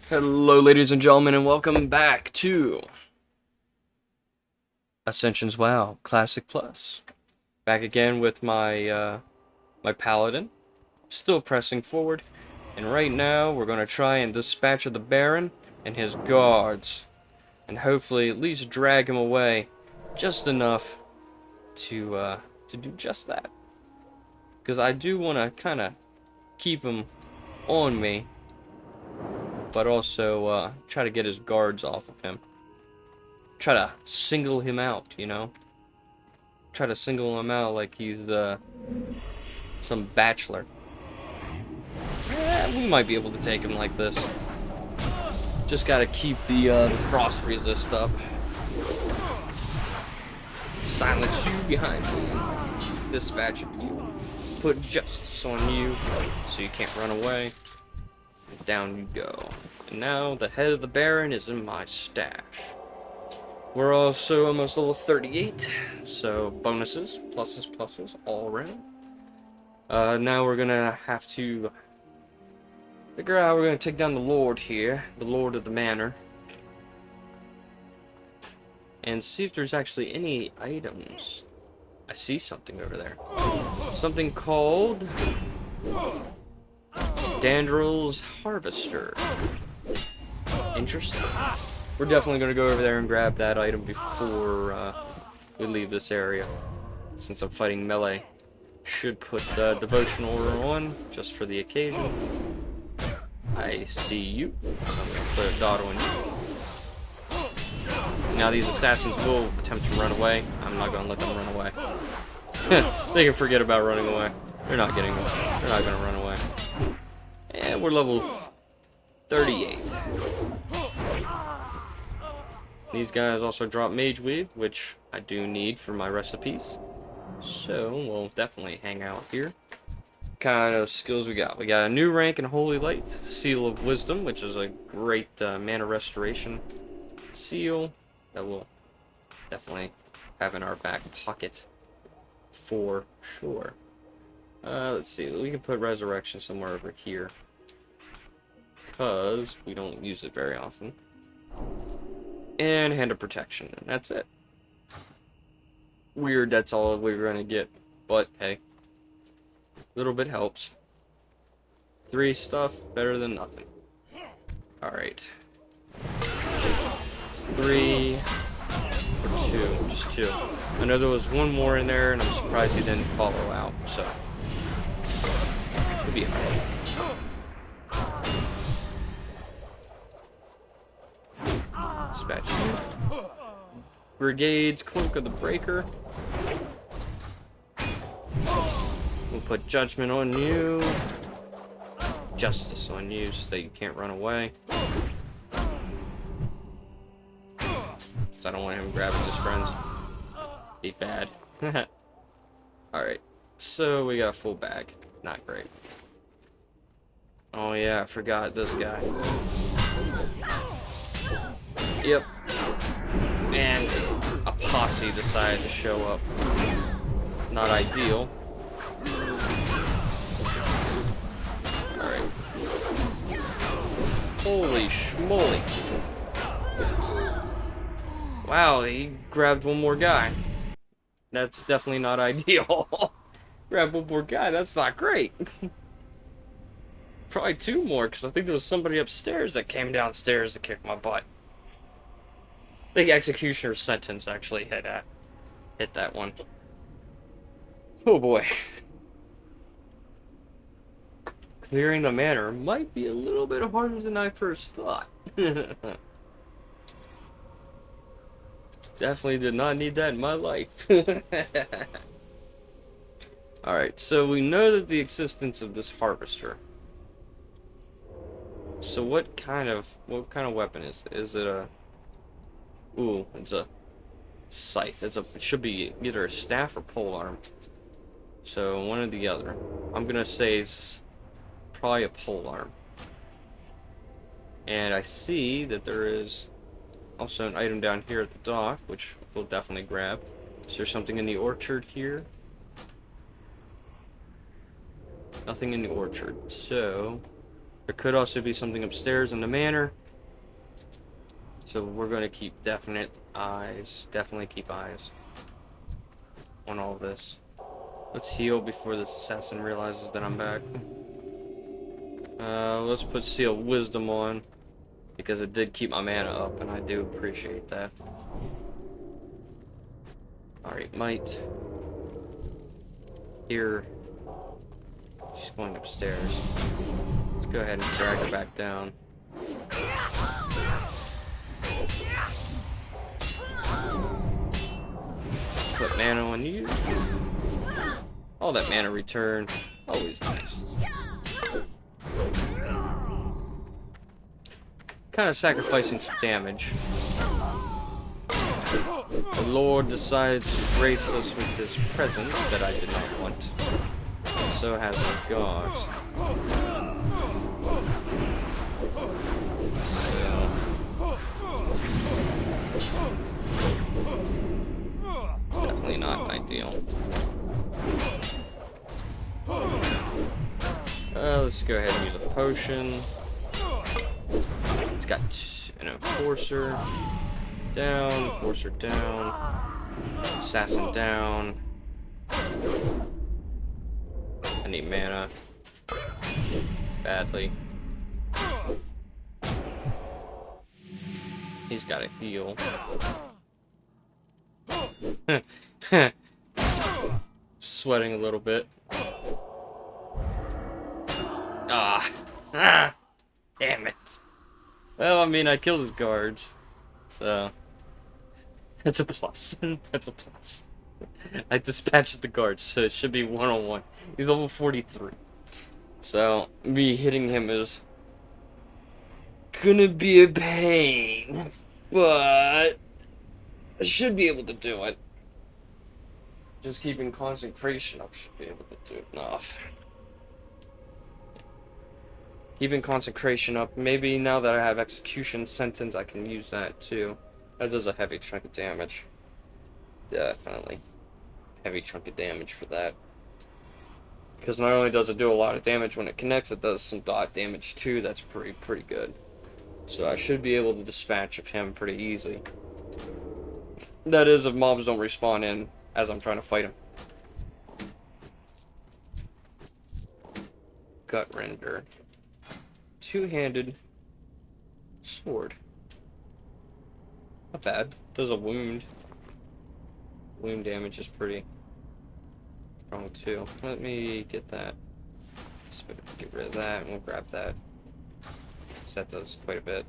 Hello, ladies and gentlemen, and welcome back to Ascension's WoW Classic Plus. Back again with my Paladin, still pressing forward, and right now we're going to try and dispatch the Baron and his guards, and hopefully at least drag him away just enough to do just that. Because I do want to kind of keep him on me, but also try to get his guards off of him. Try to single him out, you know? Try to single him out like he's some bachelor. We might be able to take him like this. Just gotta keep the frost resist up. Silence you behind me. Dispatch of you. Put justice on you so you can't run away. And down you go. And now the head of the Baron is in my stash. We're also almost level 38, so bonuses, pluses, all around. Now we're gonna have to figure out how we're gonna take down the Lord here, the Lord of the Manor, and see if there's actually any items. I see something over there. Something called Dandrel's Harvester. Interesting. We're definitely going to go over there and grab that item before we leave this area. Since I'm fighting melee. Should put the devotional on, just for the occasion. I see you. So I'm going to put a dot on you. Now these assassins will attempt to run away. I'm not going to let them run away. They can forget about running away. They're not getting away. They're not going to run away. And we're level 38. These guys also drop Mage Weave, which I do need for my recipes. So, we'll definitely hang out here. What kind of skills we got? We got a new rank in Holy Light, Seal of Wisdom, which is a great mana restoration seal that we'll definitely have in our back pocket for sure. Let's see, we can put Resurrection somewhere over here, because we don't use it very often. And Hand of Protection, and that's it. Weird, that's all we're gonna get, but hey, a little bit helps. 3 stuff, better than nothing. Alright. 3 or 2, just 2. I know there was one more in there, and I'm surprised he didn't follow out, so. It'll be alright. Dispatch you. Brigade's Cloak of the Breaker. We'll put Judgment on you. Justice on you so that you can't run away. So I don't want him grabbing his friends. Be bad. Alright. So we got a full bag. Not great. Oh yeah, I forgot this guy. Yep. And a posse decided to show up. Not ideal. Alright. Holy schmoly. Wow, he grabbed one more guy. That's definitely not ideal. Grab one more guy, that's not great. Probably 2 more, because I think there was somebody upstairs that came downstairs to kick my butt. I think Executioner's Sentence actually hit that one. Oh boy. Clearing the manor might be a little bit harder than I first thought. Definitely did not need that in my life. Alright, so we know that the existence of this harvester. So what kind of weapon is it? Is it a... Ooh, it's a scythe. It should be either a staff or polearm. So one or the other. I'm gonna say it's probably a polearm. And I see that there is also an item down here at the dock, which we'll definitely grab. Is there something in the orchard here? Nothing in the orchard. So There could also be something upstairs in the manor. So we're going to keep definitely keep eyes on all this. Let's heal before this assassin realizes that I'm back. Let's put Seal Wisdom on, because it did keep my mana up, and I do appreciate that. Alright, Might. Here. She's going upstairs. Let's go ahead and drag her back down. Put mana on you. All that mana return. Always nice. Kind of sacrificing some damage. The Lord decides to grace us with his presence that I did not want. So has the gods. Definitely not ideal. Let's go ahead and use a potion. It's got an enforcer. Down, enforcer down. Assassin down. I need mana. Badly. He's got to heal. Sweating a little bit. Damn it. Well, I mean, I killed his guards, so that's a plus. That's a plus. I dispatched the guards, so it should be 1-on-1. He's level 43, so me hitting him is gonna be a pain, but I should be able to do it. Just keeping concentration up should be able to do enough. Keeping concentration up. Maybe now that I have execution sentence, I can use that too. That does a heavy chunk of damage. Definitely. Heavy chunk of damage for that. Because not only does it do a lot of damage when it connects, it does some dot damage too. That's pretty good. So I should be able to dispatch of him pretty easily. That is, if mobs don't respawn in as I'm trying to fight him. Gut Render. Two-handed sword. Not bad. Does a wound. Wound damage is pretty strong too. Let me get that. Let's get rid of that and we'll grab that. So that does quite a bit.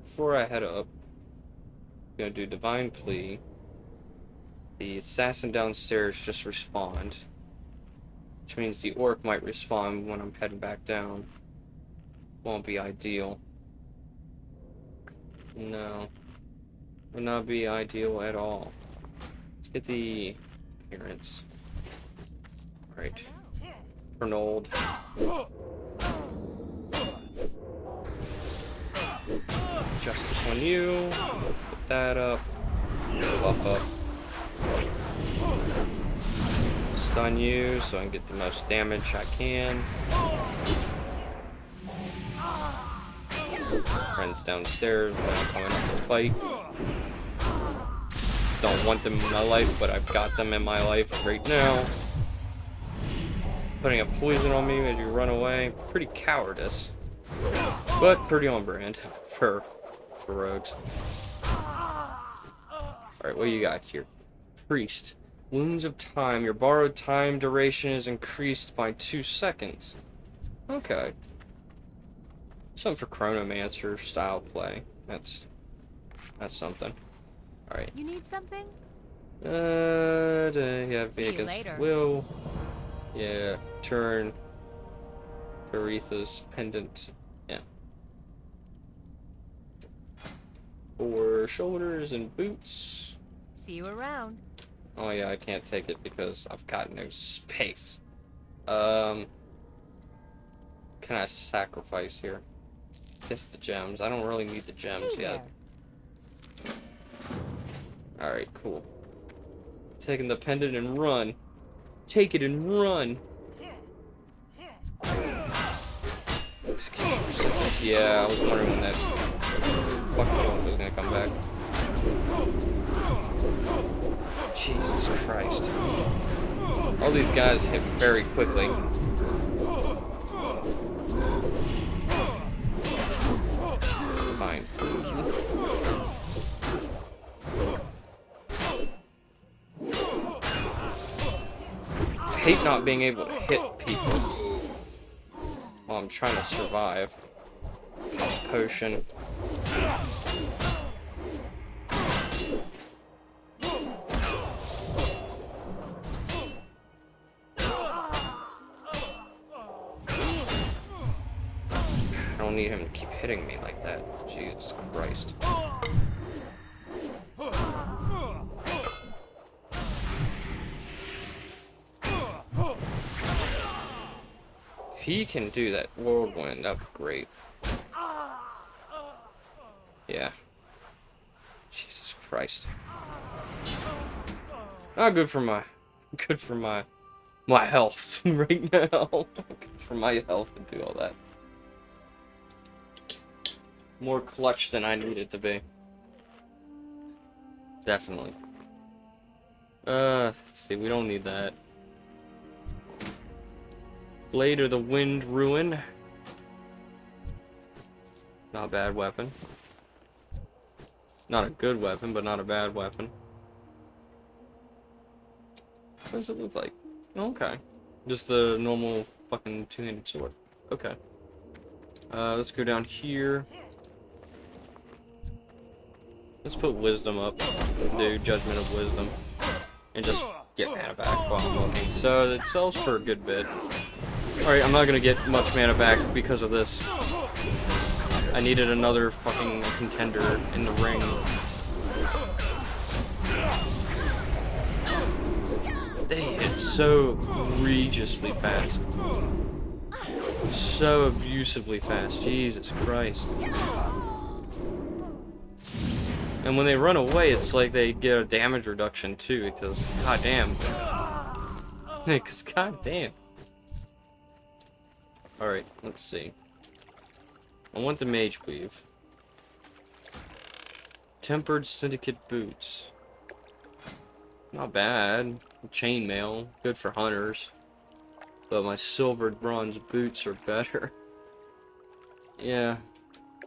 Before I head up, I'm gonna do Divine Plea. The assassin downstairs just respawned, which means the orc might respawn when I'm heading back down. Won't be ideal. No. Would not be ideal at all. Let's get the appearance. Right. Arnold. Justice on you. Put that up. Buff up. Stun you so I can get the most damage I can. Friends downstairs, we're not coming up to fight. Don't want them in my life, but I've got them in my life right now. Putting a poison on me as you run away. Pretty cowardice. But pretty on brand for rogues. Alright, what do you got here? Priest. Wounds of time. Your borrowed time duration is increased by 2 seconds. Okay. Something for Chronomancer style play. That's something. Alright. You need something? Yeah, be against will. Yeah, turn. Aretha's pendant. Yeah. For shoulders and boots. See you around. Oh yeah, I can't take it because I've got no space. Can I sacrifice here? Guess the gems. I don't really need the gems yet. Alright, cool. Taking the pendant and run. Take it and run. Yeah, I was wondering when that fucking one was gonna come back. Jesus Christ. All these guys hit very quickly. Fine. I hate not being able to hit people while I'm trying to survive. Potion. I don't need him to keep hitting me like that. Jesus Christ. If he can do that whirlwind, that'd be great. Yeah. Jesus Christ. Not good for my health right now. Good for my health to do all that. More clutch than I need it to be. Definitely. Let's see, we don't need that. Blade of the Wind Ruin. Not a bad weapon. Not a good weapon, but not a bad weapon. What does it look like? Okay. Just a normal fucking two-handed sword. Okay. Let's go down here. Let's put Wisdom up. Do Judgment of Wisdom. And just get mana back while I'm looking. So it sells for a good bit. Alright, I'm not gonna get much mana back because of this. I needed another fucking contender in the ring. They hit so egregiously fast. So abusively fast. Jesus Christ. And when they run away, it's like they get a damage reduction too, because goddamn. Because goddamn. Alright, let's see. I want the Mage Weave. Tempered Syndicate Boots. Not bad. Chainmail. Good for hunters. But my silvered bronze boots are better. Yeah.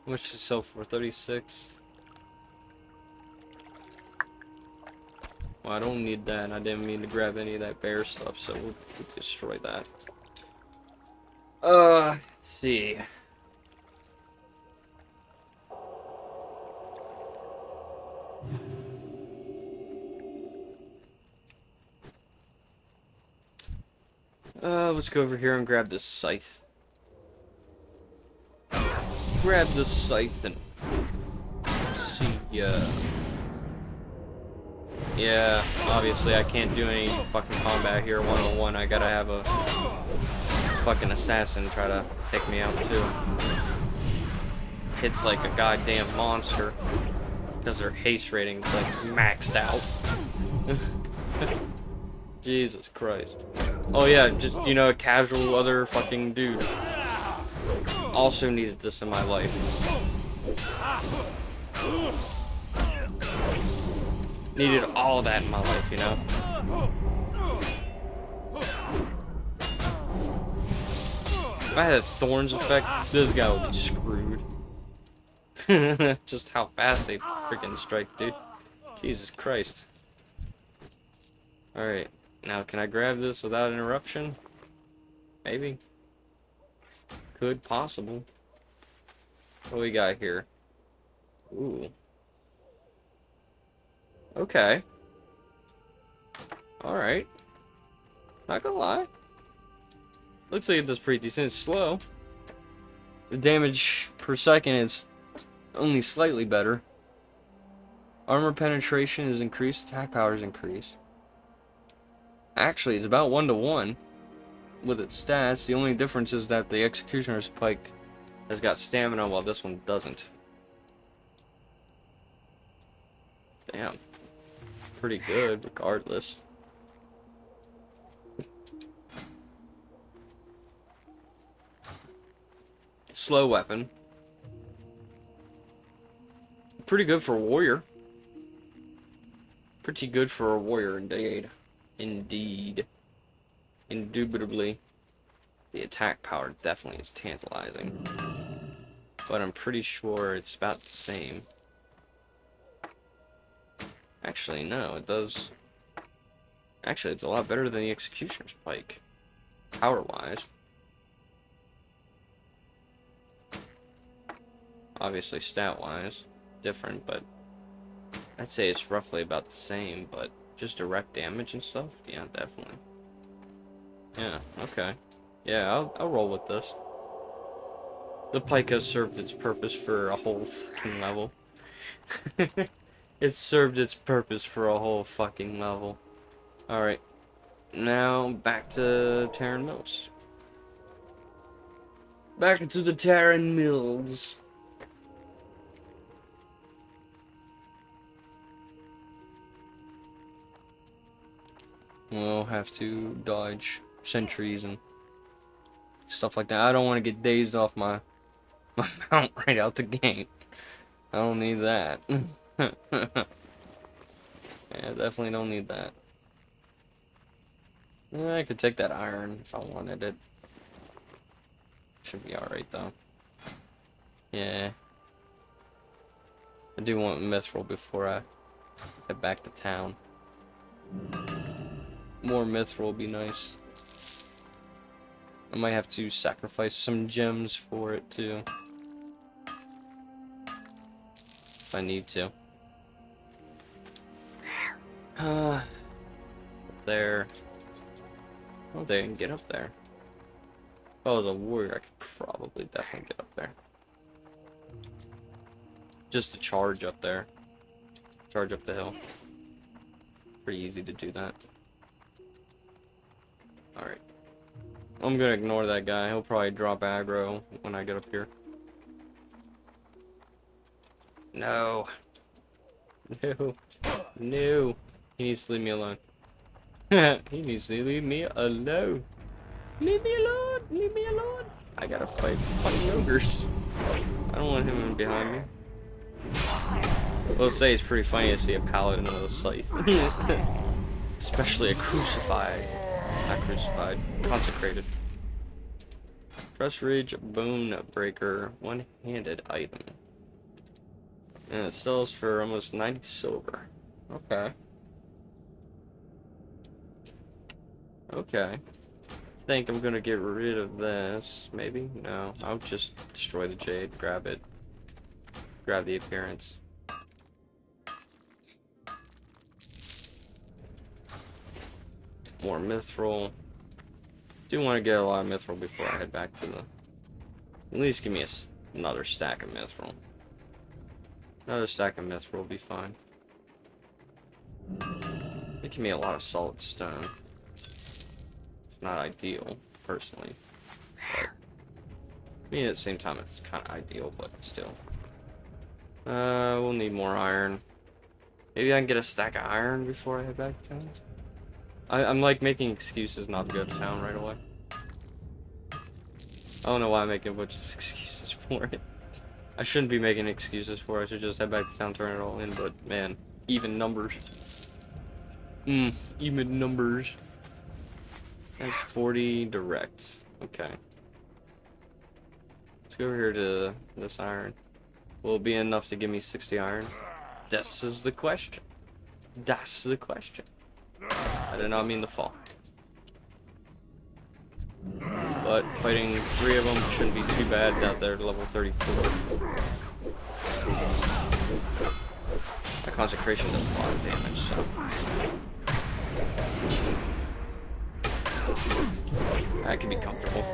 How much does it sell for? 36? Well, I don't need that. I didn't mean to grab any of that bear stuff, so we'll destroy that. Let's see. Let's go over here and grab this scythe. Grab this scythe and see. Yeah, obviously I can't do any fucking combat here one-on-one. I gotta have a fucking assassin try to take me out too. Hits like a goddamn monster because their haste rating's like maxed out. Jesus Christ. Oh yeah, just, you know, a casual other fucking dude. Also needed this in my life. Needed all that in my life, you know? If I had a Thorns effect, this guy would be screwed. Just how fast they freaking strike, dude. Jesus Christ. Alright. Now, can I grab this without interruption? Maybe. Could, possible. What do we got here? Ooh. Okay. Alright. Not gonna lie. Looks like it does pretty decent. It's slow. The damage per second is only slightly better. Armor penetration is increased. Attack power is increased. Actually, it's about 1-to-1 with its stats. The only difference is that the Executioner's Pike has got stamina while this one doesn't. Damn. Pretty good, regardless. Slow weapon. Pretty good for a warrior. Pretty good for a warrior, indeed. Indeed. Indubitably. The attack power definitely is tantalizing. But I'm pretty sure it's about the same. Actually, no, it does... Actually, it's a lot better than the Executioner's Pike. Power-wise. Obviously, stat-wise. Different, but... I'd say it's roughly about the same, but... Just direct damage and stuff? Yeah, definitely. Yeah, okay. Yeah, I'll roll with this. The pike has served its purpose for a whole fucking level. It's served its purpose for a whole fucking level. Alright. Now, back to Terran Mills. Back into the Terran Mills. We'll have to dodge sentries and stuff like that. I don't want to get dazed off my mount right out the gate. I don't need that. Yeah, definitely don't need that. I could take that iron if I wanted it. Should be alright though. Yeah. I do want mithril before I head back to town. More mithril would be nice. I might have to sacrifice some gems for it too. If I need to. There. Oh, they can get up there. If I was a warrior, I could probably definitely get up there. Just to charge up there. Charge up the hill. Pretty easy to do that. Alright. I'm gonna ignore that guy. He'll probably drop aggro when I get up here. No. No. No. He needs to leave me alone. He needs to leave me alone. Leave me alone. Leave me alone. I gotta fight fucking ogres. I don't want him in behind me. We'll say it's pretty funny to see a paladin with a scythe. Especially a crucified. Not crucified. Consecrated. Press Ridge Bone Breaker. One-handed item. And it sells for almost 90 silver. Okay. Okay. I think I'm gonna get rid of this. Maybe? No. I'll just destroy the jade. Grab it. Grab the appearance. More mithril. Do want to get a lot of mithril before I head back to the... At least give me another stack of mithril. Another stack of mithril will be fine. It give me a lot of solid stone. It's not ideal, personally. But, I mean, at the same time, it's kind of ideal, but still. We'll need more iron. Maybe I can get a stack of iron before I head back to town. I'm like making excuses not to go to town right away. I don't know why I'm making a bunch of excuses for it. I shouldn't be making excuses for it. I should just head back to town, turn it all in, but man, even numbers. Even numbers. That's 40 direct. Okay. Let's go over here to this iron. Will it be enough to give me 60 iron? This is the question. That's the question. I did not mean to fall. But fighting 3 of them shouldn't be too bad now they're level 34. That consecration does a lot of damage, so. That can be comfortable.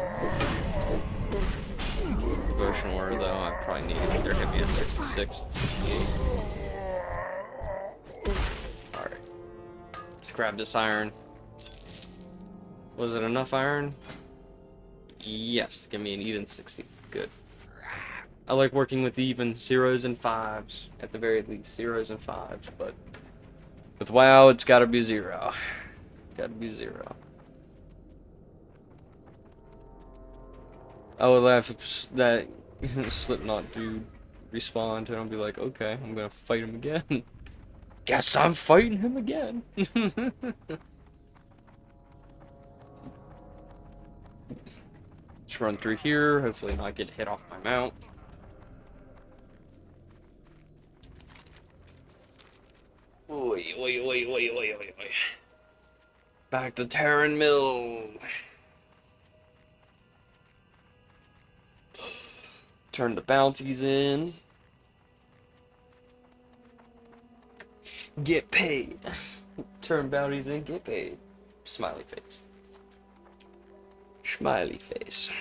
Devotion order though, I probably need either hit me at 66, 68. Alright. Let's grab this iron. Was it enough iron? Yes, give me an even 60. Good. I like working with even 0s and 5s. At the very least, 0s and 5s, but with WoW, it's gotta be 0. Gotta be 0. I would laugh if that Slipknot dude respawn and I'll be like, okay, I'm gonna fight him again. Guess I'm fighting him again. Just run through here, hopefully not get hit off my mount. Oi, oi, oi, oi, oi, oi, oi. Back to Terran Mill. Turn the bounties in. Get paid. Turn bounties in, get paid. Smiley face. Smiley face.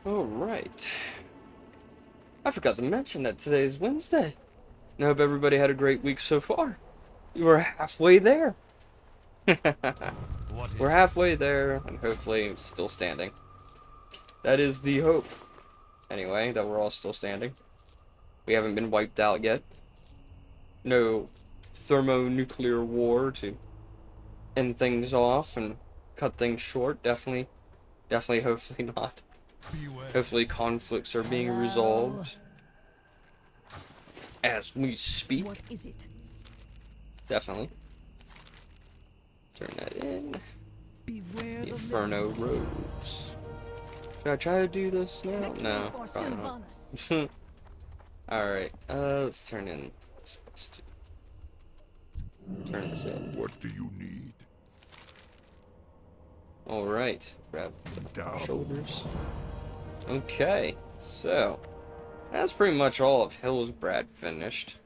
Alright. I forgot to mention that today is Wednesday. I hope everybody had a great week so far. We're halfway there. We're halfway there, and hopefully still standing. That is the hope. Anyway, that we're all still standing. We haven't been wiped out yet. No thermonuclear war to end things off and cut things short. Definitely, hopefully not. Hopefully conflicts are being resolved as we speak. What is it? Definitely. Turn that in. Beware The Inferno Roads. Should I try to do this now? No, probably not. Alright, let's turn in. Let's turn this in. What do you need? Alright, grab the shoulders. Okay, so that's pretty much all of Hillsbrad finished.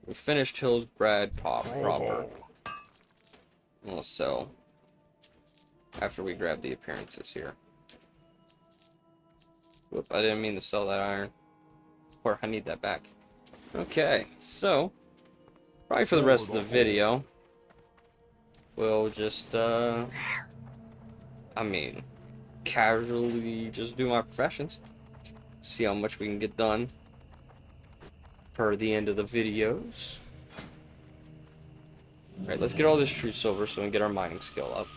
We finished Hillsbrad proper. We'll sell after we grab the appearances here. Whoop, I didn't mean to sell that iron. Or I need that back. Okay, so probably for the rest of the video, we'll just I mean, casually just do my professions. See how much we can get done per the end of the videos. Alright, let's get all this true silver so we can get our mining skill up.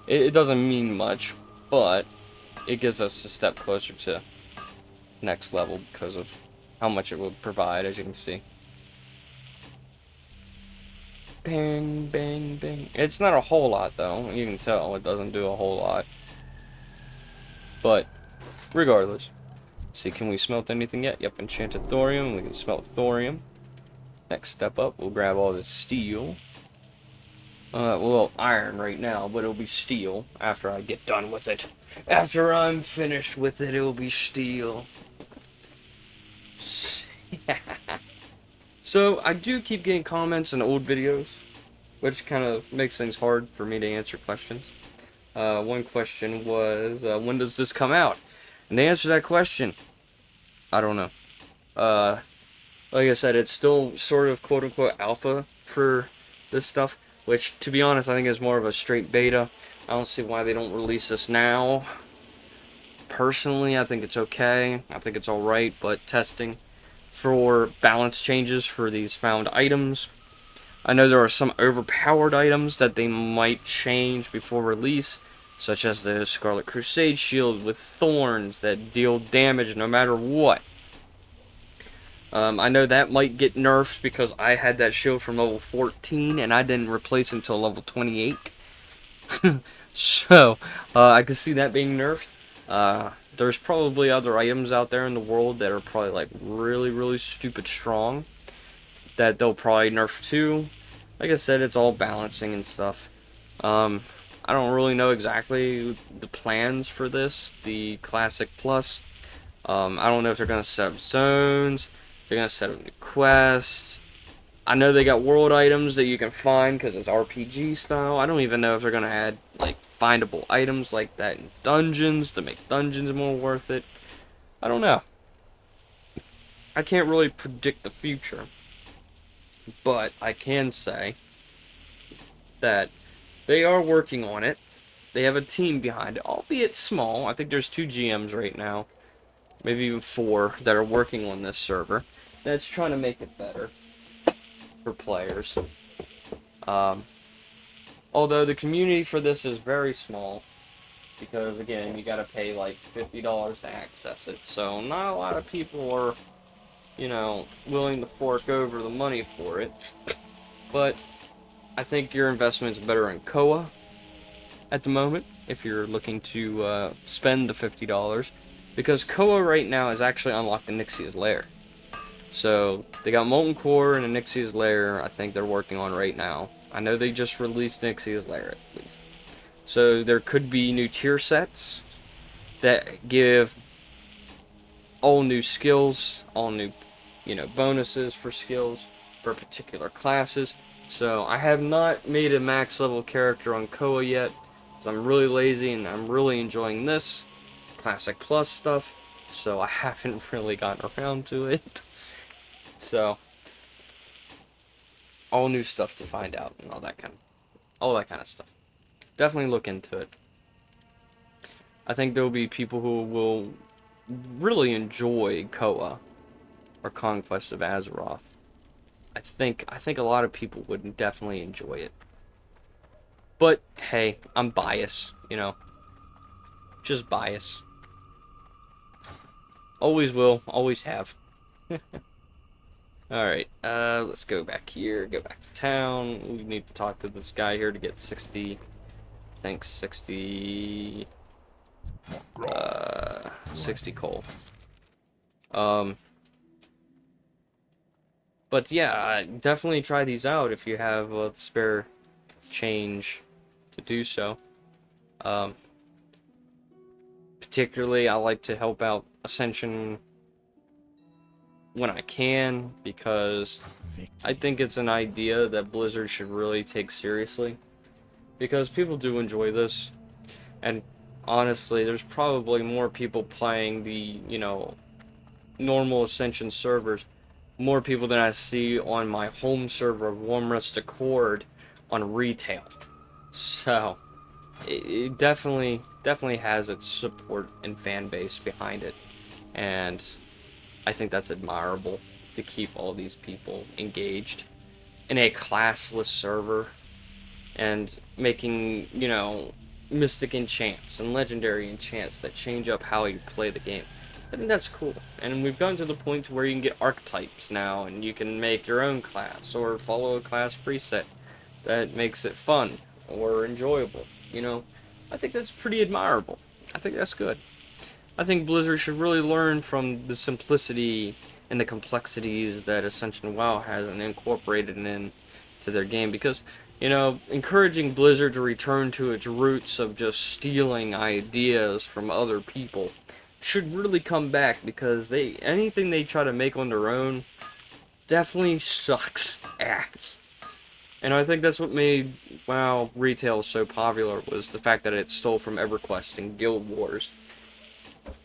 It doesn't mean much, but it gets us a step closer to next level because of how much it will provide, as you can see. Bang, bang, bang. It's not a whole lot, though. You can tell it doesn't do a whole lot. But, regardless. See, can we smelt anything yet? Yep, enchanted thorium. We can smelt thorium. Next step up, we'll grab all this steel. Well, iron right now, but it'll be steel after I get done with it. After I'm finished with it, it'll be steel. So, I do keep getting comments in old videos, which kind of makes things hard for me to answer questions. One question was, when does this come out? And the answer to that question, I don't know. Like I said, it's still sort of quote-unquote alpha for this stuff, which, to be honest, I think is more of a straight beta. I don't see why they don't release this now. Personally, I think it's okay. I think it's alright, but testing for balance changes for these found items. I know there are some overpowered items that they might change before release, such as the Scarlet Crusade shield with thorns that deal damage no matter what. I know that might get nerfed because I had that shield from level 14 and I didn't replace it until level 28. So, I could see that being nerfed. There's probably other items out there in the world that are probably like really, really stupid strong that they'll probably nerf too. Like I said, it's all balancing and stuff. I don't really know exactly the plans for this, the Classic Plus. I don't know if they're going to set up zones, they're going to set up new quests. I know they got world items that you can find because it's RPG style. I don't even know if they're going to add like findable items like that in dungeons to make dungeons more worth it. I don't know. I can't really predict the future. But I can say that they are working on it. They have a team behind it, albeit small. I think there's 2 GMs right now, maybe even 4, that are working on this server. That's trying to make it better for players. Um, Although the community for this is very small, because again, you gotta pay like $50 to access it, so not a lot of people are, willing to fork over the money for it. But I think your investment's better in Koa at the moment if you're looking to spend the $50, because Koa right now is actually unlocked in Nixia's Lair. So they got Molten Core and a Nixia's Lair. I think they're working on right now. I know they just released Nixia's Lair at least. So there could be new tier sets that give all new skills, all new, bonuses for skills for particular classes. So I have not made a max level character on Koa yet, because I'm really lazy and I'm really enjoying this Classic Plus stuff. So I haven't really gotten around to it. So all new stuff to find out and all that kind of stuff. Definitely look into it. I think there will be people who will really enjoy Koa or Conquest of Azeroth. I think a lot of people would definitely enjoy it. But hey, I'm biased, just bias. Always will, always have. Alright, let's go back here, go back to town. We need to talk to this guy here to get 60, I think 60, 60 coal. But yeah, definitely try these out if you have spare change to do so. Particularly, I like to help out Ascension when I can, because I think it's an idea that Blizzard should really take seriously, because people do enjoy this, and honestly, there's probably more people playing the, normal Ascension servers, more people than I see on my home server of Warm Rest Accord on retail. So it definitely has its support and fan base behind it, and I think that's admirable to keep all these people engaged in a classless server and making, mystic enchants and legendary enchants that change up how you play the game. I think that's cool. And we've gotten to the point to where you can get archetypes now, and you can make your own class or follow a class preset that makes it fun or enjoyable, I think that's pretty admirable. I think that's good. I think Blizzard should really learn from the simplicity and the complexities that Ascension WoW has and incorporated into their game, because, encouraging Blizzard to return to its roots of just stealing ideas from other people should really come back, because anything they try to make on their own definitely sucks ass. And I think that's what made WoW retail so popular, was the fact that it stole from EverQuest and Guild Wars.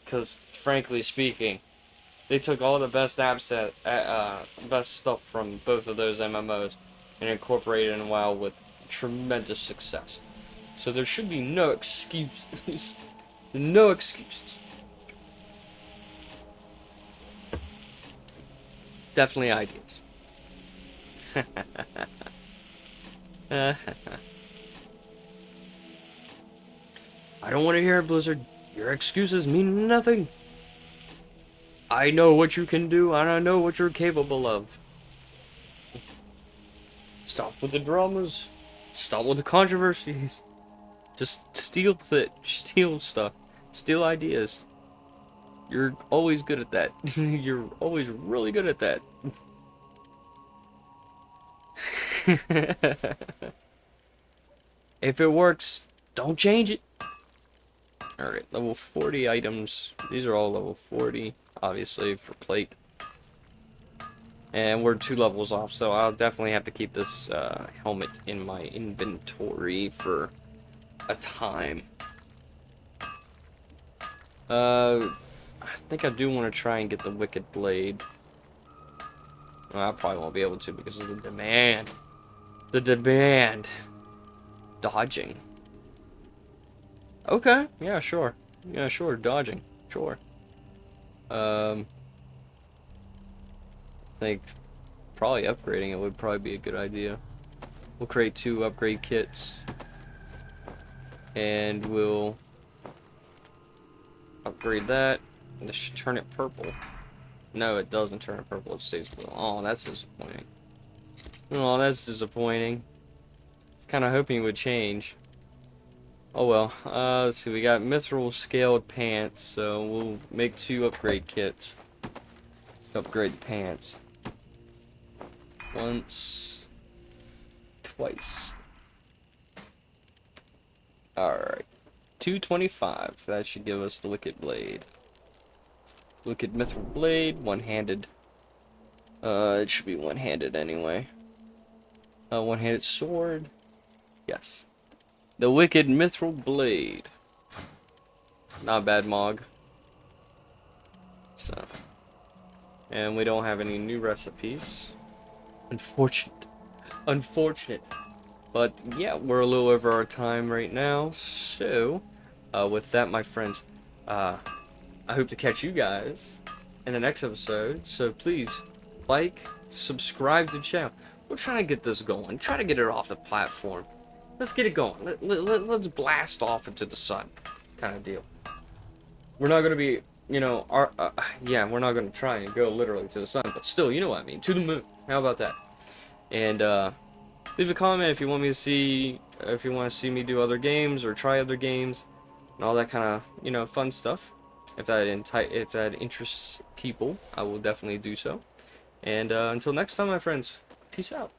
Because, frankly speaking, they took all the best best stuff from both of those MMOs and incorporated it in WoW with tremendous success. So there should be no excuses. No excuses. Definitely ideas. I don't want to hear it, Blizzard. Your excuses mean nothing. I know what you can do, and I know what you're capable of. Stop with the dramas. Stop with the controversies. Just steal stuff. Steal ideas. You're always good at that. You're always really good at that. If it works, don't change it. Alright, level 40 items. These are all level 40, obviously, for plate. And we're 2 levels off, so I'll definitely have to keep this helmet in my inventory for a time. I think I do want to try and get the Wicked Blade. Well, I probably won't be able to because of the demand. The demand. Dodging. Okay, yeah, sure. Yeah, sure, dodging. Sure. I think probably upgrading it would probably be a good idea. We'll create 2 upgrade kits. And we'll upgrade that. This should turn it purple. No, it doesn't turn it purple. It stays blue. Oh, that's disappointing. Oh, that's disappointing. I was kind of hoping it would change. Oh well. Let's see. We got mithril scaled pants, so we'll make 2 upgrade kits. Upgrade the pants. Once. Twice. Alright. 225. That should give us the Wicked Blade. Wicked Mithril Blade. One-handed. It should be one-handed anyway. One-handed sword. Yes. The Wicked Mithril Blade. Not bad, Mog. So. And we don't have any new recipes. Unfortunate. Unfortunate. But yeah, we're a little over our time right now. So, with that, my friends, I hope to catch you guys in the next episode. So please, like, subscribe to the channel. We're trying to get this going. Try to get it off the platform. Let's get it going. Let's blast off into the sun, kind of deal. We're not gonna be, you know, yeah, we're not gonna try and go literally to the sun, but still, you know what I mean, to the moon. How about that? And leave a comment if you want me to see, if you want to see me do other games or try other games, and all that kind of, you know, fun stuff. If that interests people, I will definitely do so. And until next time, my friends, peace out.